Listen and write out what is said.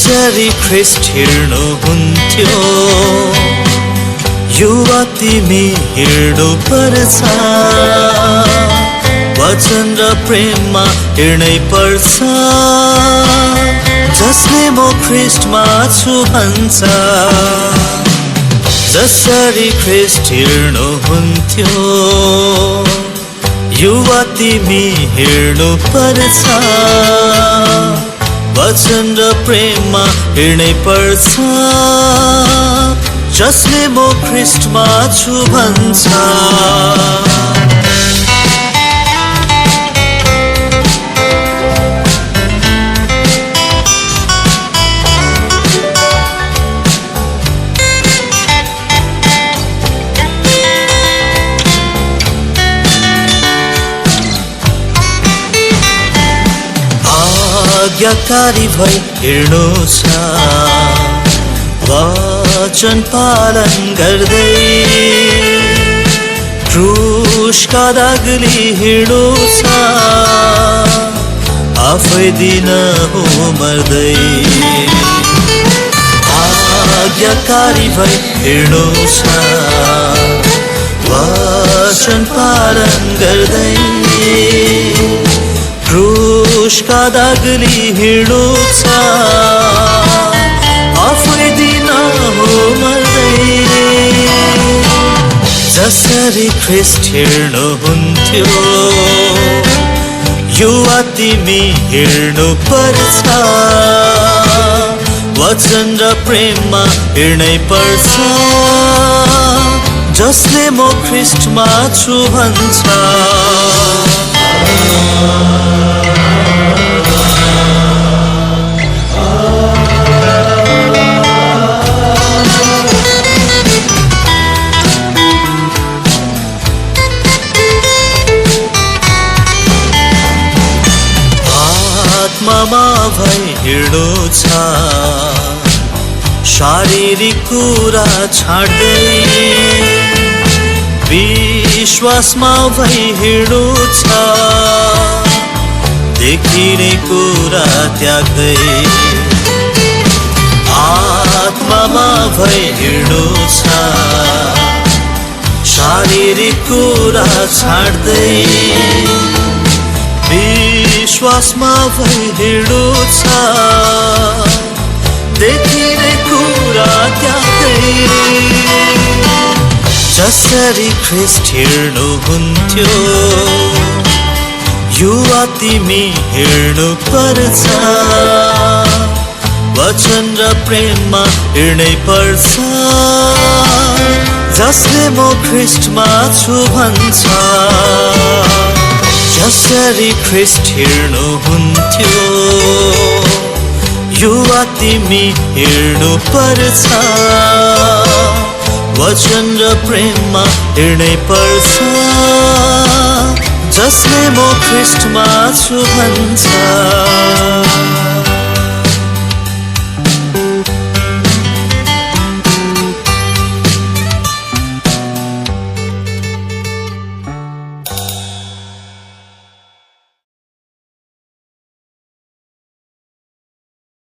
जसरी ख्रिस्ट हिँड्नुहुन्थ्यो युवा तिमी हिँड्नु पर्छ वचन र प्रेममा हिँड्नै पर्छ जसले म ख्रिस्टमा छु भन्छ जसरी ख्रिस्ट हिँड्नुहुन्थ्यो युवा तिमी हिँड्नु पर्छ वचन र प्रेममा हिँड्नै पर्छ जसले म ख्रिस्टमा छु भन्छ आज्ञाकारी भई हिँड्नु छ वचन पालन गर्दै क्रुसका दागली हिँड्नु छ आफै दिन हो मर्दै आज्ञाकारी भई हिँड्नु छ वचन पालन गर्दै क्रुसका दागली हिँड्नु छ आफै दिन हो मर्दै जसरी ख्रिस्ट हिँड्नुहुन्थ्यो युवा तिमी हिँड्नु पर्छ वचन र प्रेममा हिँड्नै पर्छ जसले म ख्रिस्टमा छु भन्छ आत्मामा भई हिँड्नु छ शारीरिक कुरा छाड्दै विश्वासमा भई हिँड्नु छ देखिने कुरा त्याग्दै आत्मामा भई हिँड्नु छ शारीरिक कुरा छाड्दै विश्वासमा भई हिँड्नु छ देखिने कुरा त्याग्दै जसरी ख्रिस्ट हिँड्नुहुन्थ्यो युवा तिमी हिँड्नु पर्छ वचन र प्रेममा हिँड्नै पर्छ जसले म ख्रिस्टमा छु भन्छ जसरी ख्रिस्ट हिँड्नुहुन्थ्यो युवा तिमी हिँड्नु पर्छ वचन र प्रेममा हिँड्नै पर्छ जसले म ख्रिस्टमा छु भन्छ